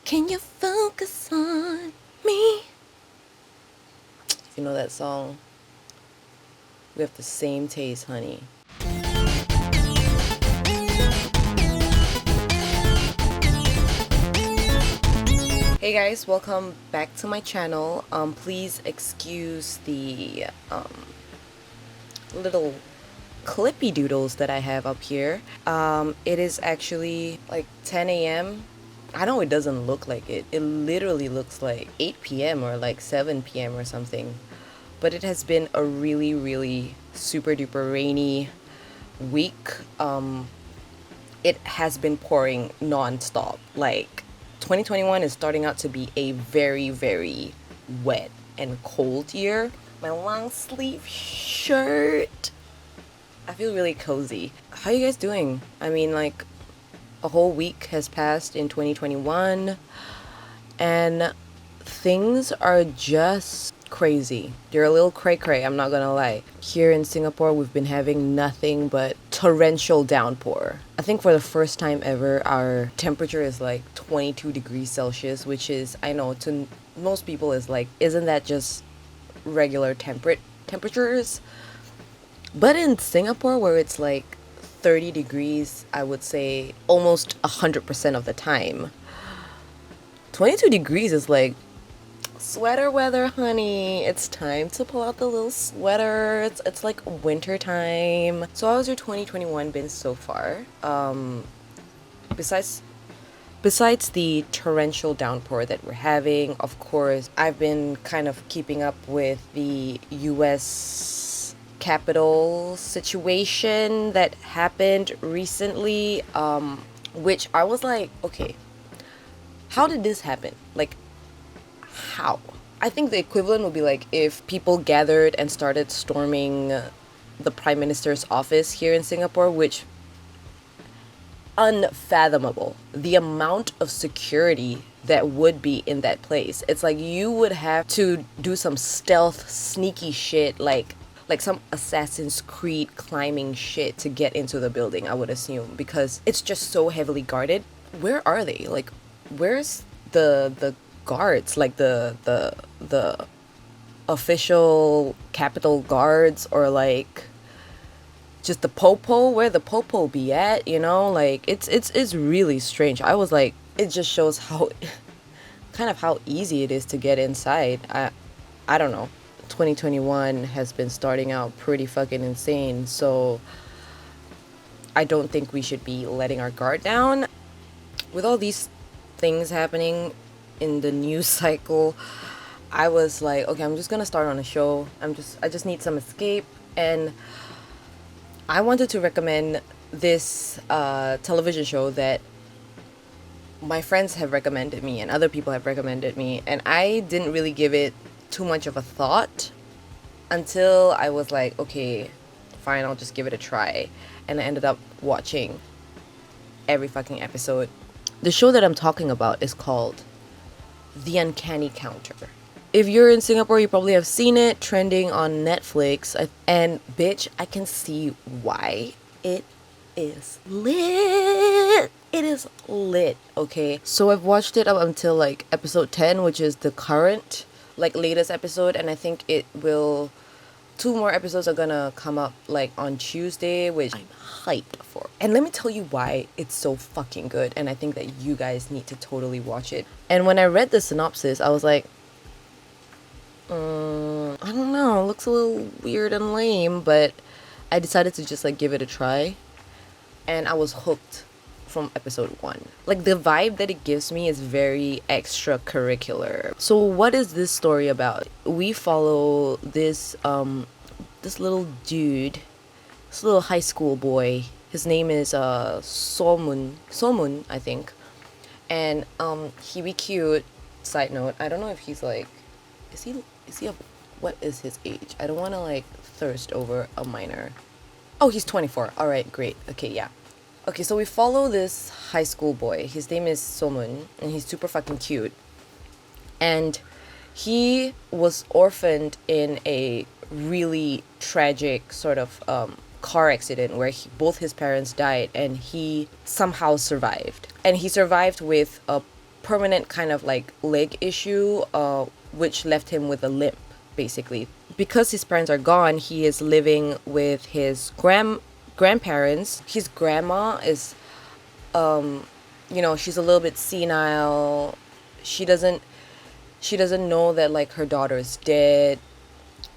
Can you focus on me? You know that song? We have the same taste, honey. Hey guys, welcome back to my channel. Please excuse the little clippy doodles that I have up here. It is actually like 10 a.m. I know it doesn't look like it. It literally looks like 8 p.m. or like 7 p.m. or something. But it has been a really super duper rainy week. It has been pouring non-stop. Like 2021 is starting out to be a very wet and cold year. My long sleeve shirt. I feel really cozy. How you guys doing? I mean, like, a whole week has passed in 2021 and things are just crazy. They're a little cray-cray, I'm not gonna lie. Here in Singapore, we've been having nothing but torrential downpour. I think for the first time ever, our temperature is like 22 degrees Celsius, which is, I know, to most people is like, isn't that just regular temperatures? But in Singapore, where it's like 30 degrees, I would say almost 100% of the time, 22 degrees is like sweater weather, honey. It's time to pull out the little sweater. It's like winter time. So how has your 2021 been so far? Besides the torrential downpour that we're having, of course, I've been kind of keeping up with the US Capitol situation that happened recently, which I was like, okay, how did this happen? Like, how? I think the equivalent would be like if people gathered and started storming the Prime Minister's office here in Singapore, which unfathomable. The amount of security that would be in that place. It's like you would have to do some stealth, sneaky shit, like some Assassin's Creed climbing shit to get into the building, I would assume, because it's just so heavily guarded. Where are they? Like, where's the guards? Like the official Capitol guards, or like just the popo? Where the popo be at? You know, like it's really strange. I was like, it just shows how kind of how easy it is to get inside. I don't know. 2021 has been starting out pretty fucking insane, so I don't think we should be letting our guard down. With all these things happening in the news cycle, I was like, okay, I'm just gonna start on a show. I just need some escape, and I wanted to recommend this television show that my friends have recommended me and other people have recommended me, and I didn't really give it too much of a thought until I was like, okay, fine, I'll just give it a try. And I ended up watching every fucking episode. The show that I'm talking about is called The Uncanny Counter. If you're in Singapore, you probably have seen it trending on Netflix. And bitch, I can see why. It is lit. It is lit, okay? So I've watched it up until like episode 10, which is the current like latest episode, and I think it will 2 more episodes are gonna come up like on Tuesday, which I'm hyped for. And let me tell you why it's so fucking good, and I think that you guys need to totally watch it. And when I read the synopsis, I was like, I don't know, it looks a little weird and lame, but I decided to just like give it a try, and I was hooked from episode 1. Like, the vibe that it gives me is very extracurricular. So what is this story about? We follow this this little dude, this little high school boy. His name is Somun, I think. And he be cute. Side note, I don't know if he's like, is he what is his age? I don't want to like thirst over a minor. Oh, he's 24. All right, great. Okay, yeah. Okay, so we follow this high school boy. His name is Somun, and he's super fucking cute. And he was orphaned in a really tragic sort of car accident where both his parents died, and he somehow survived. And he survived with a permanent kind of like leg issue, which left him with a limp, basically. Because his parents are gone, he is living with his grandparents. His grandma is, she's a little bit senile. She doesn't know that like her daughter's dead,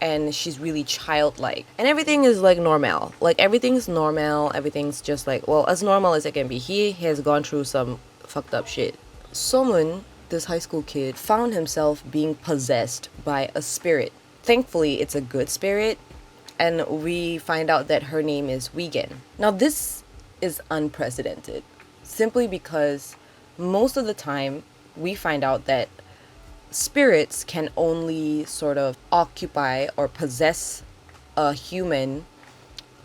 and she's really childlike, and everything is like normal. Like everything's normal. Everything's just like, well, as normal as it can be. He has gone through some fucked up shit. Somun, this high school kid, found himself being possessed by a spirit. Thankfully, it's a good spirit, and we find out that her name is Wigen. Now, this is unprecedented, simply because most of the time we find out that spirits can only sort of occupy or possess a human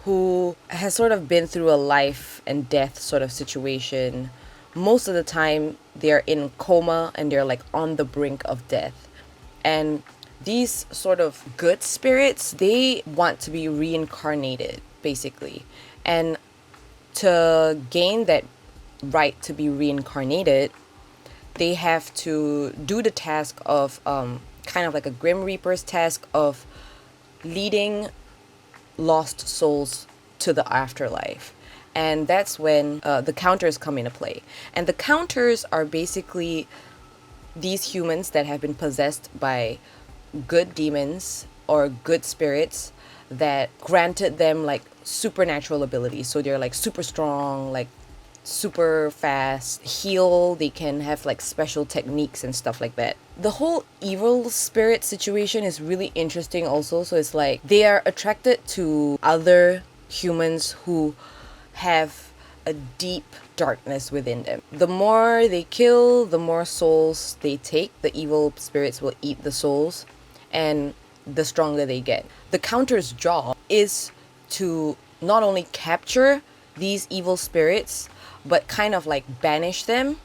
who has sort of been through a life and death sort of situation. Most of the time, they're in coma and they're like on the brink of death. And these sort of good spirits, they want to be reincarnated, basically. And to gain that right to be reincarnated, they have to do the task of kind of like a Grim Reaper's task of leading lost souls to the afterlife. And that's when the counters come into play. And the counters are basically these humans that have been possessed by good demons or good spirits that granted them like supernatural abilities. So they're like super strong, like super fast, heal, they can have like special techniques and stuff like that. The whole evil spirit situation is really interesting also. So it's like they are attracted to other humans who have a deep darkness within them. The more they kill, the more souls they take. The evil spirits will eat the souls, and the stronger they get. The counter's job is to not only capture these evil spirits, but kind of like banish them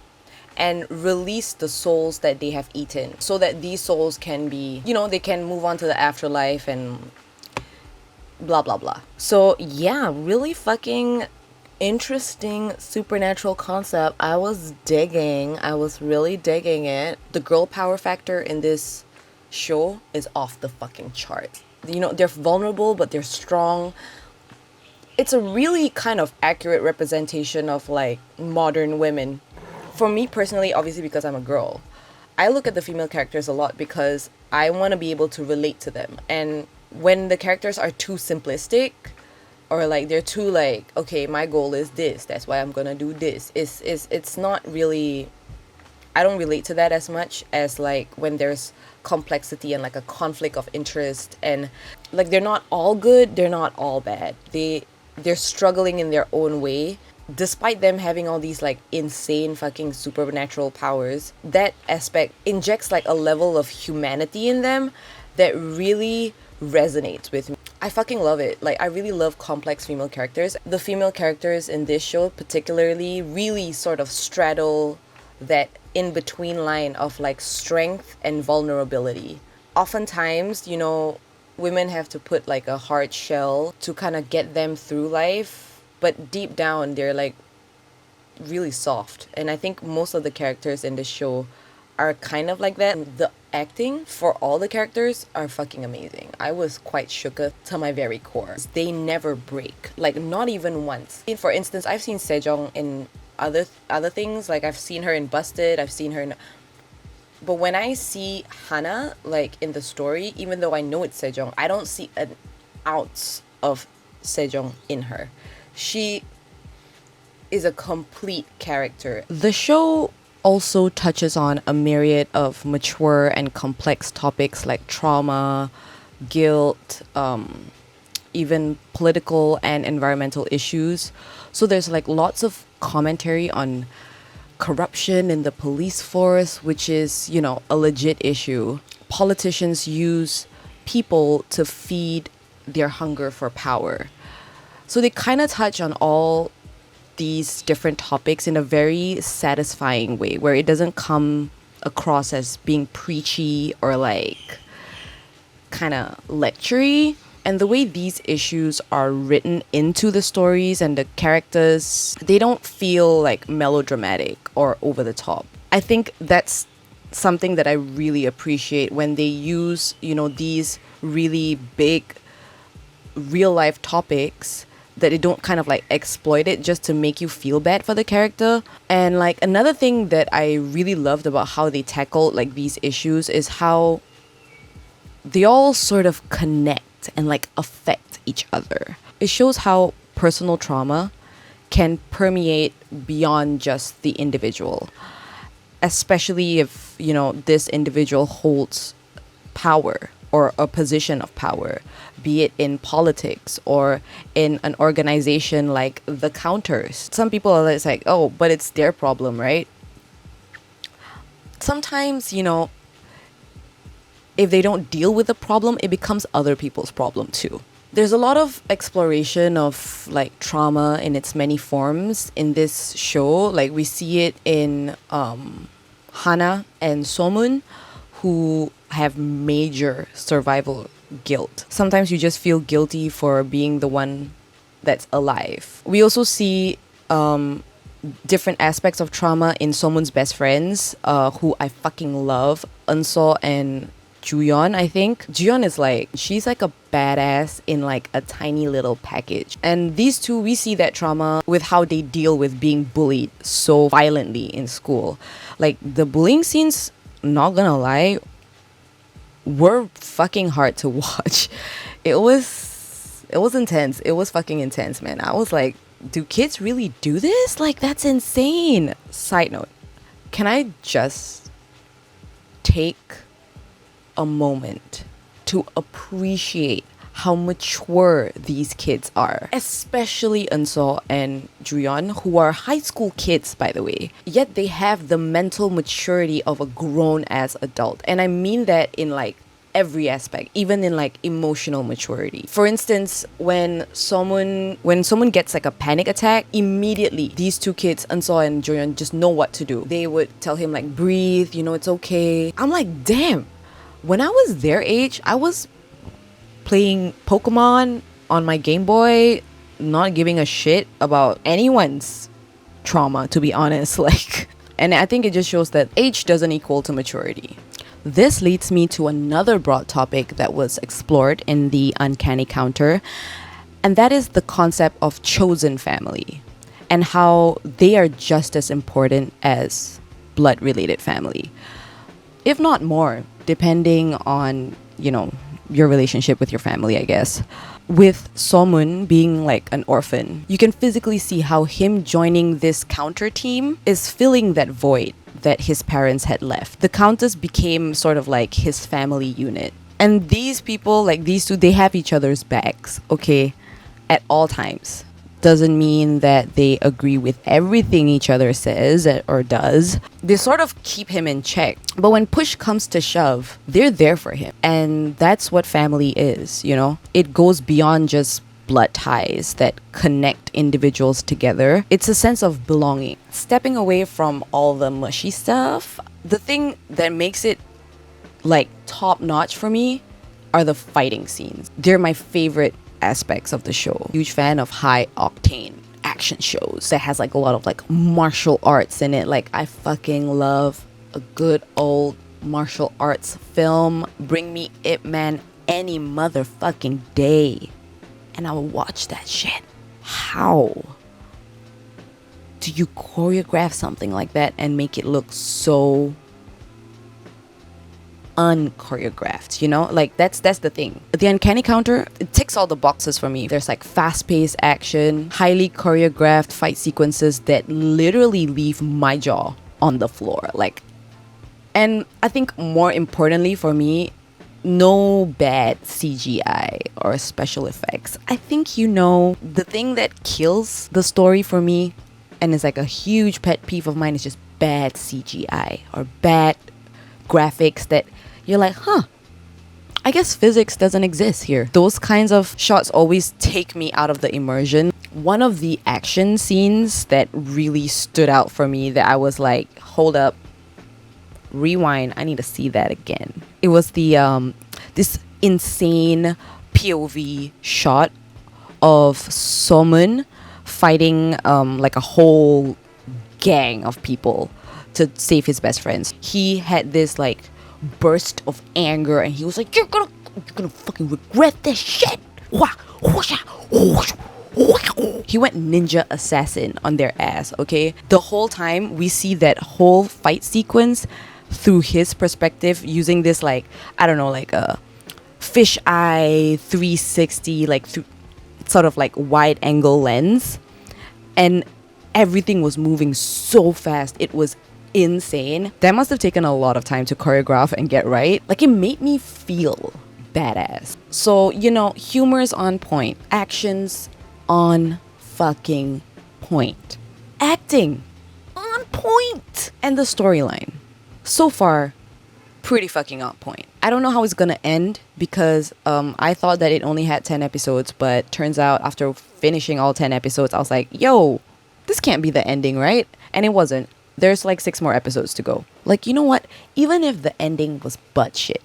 and release the souls that they have eaten, so that these souls can be, they can move on to the afterlife and blah blah blah. So yeah, really fucking interesting supernatural concept. I was really digging it. The girl power factor in this show is off the fucking chart. They're vulnerable, but they're strong. It's a really kind of accurate representation of like modern women. For me personally, obviously because I'm a girl, I look at the female characters a lot because I want to be able to relate to them. And when the characters are too simplistic, or like they're too like, okay, my goal is this, that's why I'm gonna do this, it's not really, I don't relate to that as much as like when there's complexity and like a conflict of interest, and like they're not all good, they're not all bad, they're struggling in their own way. Despite them having all these like insane fucking supernatural powers, that aspect injects like a level of humanity in them that really resonates with me. I fucking love it. Like, I really love complex female characters. The female characters in this show particularly really sort of straddle that in-between line of like strength and vulnerability. Oftentimes, women have to put like a hard shell to kind of get them through life, but deep down they're like really soft. And I think most of the characters in this show are kind of like that. The acting for all the characters are fucking amazing. I was quite shook to my very core. They never break, like not even once. For instance, I've seen Sejong in other things, like I've seen her in Busted, I've seen her in, but when I see Hana like in the story, even though I know it's Sejong, I don't see an ounce of Sejong in her. She is a complete character. The show also touches on a myriad of mature and complex topics like trauma, guilt, even political and environmental issues. So there's like lots of commentary on corruption in the police force, which is, a legit issue. Politicians use people to feed their hunger for power. So they kind of touch on all these different topics in a very satisfying way, where it doesn't come across as being preachy or like kind of lectury. And the way these issues are written into the stories and the characters, they don't feel like melodramatic or over the top. I think that's something that I really appreciate when they use, these really big real life topics, that they don't kind of like exploit it just to make you feel bad for the character. And like another thing that I really loved about how they tackled like these issues is how they all sort of connect and like affect each other. It shows how personal trauma can permeate beyond just the individual, especially if, this individual holds power or a position of power, be it in politics or in an organization like the Counters. Some people are just like, oh, but it's their problem, right? Sometimes, if they don't deal with the problem, it becomes other people's problem too. There's a lot of exploration of like trauma in its many forms in this show. Like we see it in Hana and Somun, who have major survival guilt. Sometimes you just feel guilty for being the one that's alive. We also see different aspects of trauma in Somun's best friends, who I fucking love, Eunso and Juyeon, I think. Juyeon is like, she's like a badass in like a tiny little package. And these two, we see that trauma with how they deal with being bullied so violently in school. Like the bullying scenes, not gonna lie, were fucking hard to watch. It was intense. It was fucking intense, man. I was like, do kids really do this? Like, that's insane. Side note, can I just take a moment to appreciate how mature these kids are, especially Eunso and Juyeon, who are high school kids, by the way, yet they have the mental maturity of a grown-ass adult. And I mean that in like every aspect, even in like emotional maturity. For instance, when someone gets like a panic attack, immediately these two kids, Eunso and Juyeon, just know what to do. They would tell him like, breathe, it's okay. I'm like, damn, when I was their age, I was playing Pokemon on my Game Boy, not giving a shit about anyone's trauma, to be honest. Like, and I think it just shows that age doesn't equal to maturity. This leads me to another broad topic that was explored in the Uncanny Counter, and that is the concept of chosen family and how they are just as important as blood-related family, if not more, depending on, your relationship with your family, I guess. With Somun being like an orphan, you can physically see how him joining this counter team is filling that void that his parents had left. The Countess became sort of like his family unit. And these people, like these two, they have each other's backs, okay, at all times. Doesn't mean that they agree with everything each other says or does. They sort of keep him in check. But when push comes to shove, they're there for him. And that's what family is, It goes beyond just blood ties that connect individuals together. It's a sense of belonging. Stepping away from all the mushy stuff, the thing that makes it like top notch for me are the fighting scenes. They're my favorite aspects of the show. Huge fan of high octane action shows that has like a lot of like martial arts in it. Like I fucking love a good old martial arts film. Bring me Ip Man any motherfucking day and I will watch that shit. How do you choreograph something like that and make it look so unchoreographed, like that's the thing. The Uncanny Counter, it ticks all the boxes for me. There's like fast-paced action, highly choreographed fight sequences that literally leave my jaw on the floor, like. And I think more importantly for me, no bad CGI or special effects. I think the thing that kills the story for me, and is like a huge pet peeve of mine, is just bad CGI or bad graphics that you're like, I guess physics doesn't exist here. Those kinds of shots always take me out of the immersion. One of the action scenes that really stood out for me that I was like, hold up, rewind, I need to see that again. It was the this insane POV shot of Somun fighting like a whole gang of people to save his best friends. He had this like burst of anger and he was like, you're gonna fucking regret this shit. He went ninja assassin on their ass, okay? The whole time we see that whole fight sequence through his perspective, using this like, I don't know, like a fisheye 360, like sort of like wide angle lens, and everything was moving so fast. It was insane. That must have taken a lot of time to choreograph and get right. Like, it made me feel badass. So, you know, humor is on point, actions on fucking point, acting on point, and the storyline so far pretty fucking on point. I don't know how it's gonna end because I thought that it only had 10 episodes, but turns out after finishing all 10 episodes I was like, yo, this can't be the ending, right? And it wasn't. There's like 6 more episodes to go. Like, you know what, even if the ending was butt shit,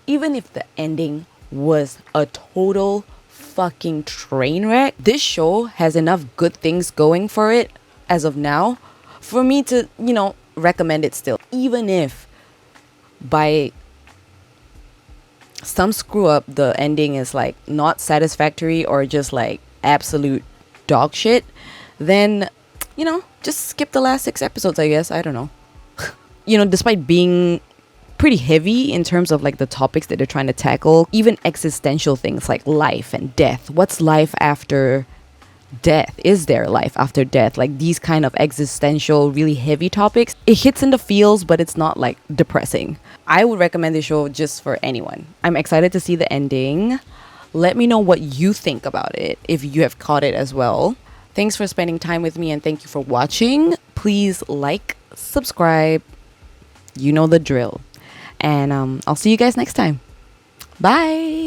even if the ending was a total fucking train wreck, this show has enough good things going for it as of now for me to, you know, recommend it still. Even if by some screw up the ending is like not satisfactory or just like absolute dog shit, then, you know, just skip the last 6 episodes, I guess. I don't know. You know, despite being pretty heavy in terms of like the topics that they're trying to tackle, even existential things like life and death. What's life after death? Is there life after death? Like these kind of existential, really heavy topics. It hits in the feels, but it's not like depressing. I would recommend this show just for anyone. I'm excited to see the ending. Let me know what you think about it if you have caught it as well. Thanks for spending time with me and thank you for watching. Please like, subscribe. You know the drill. And I'll see you guys next time. Bye.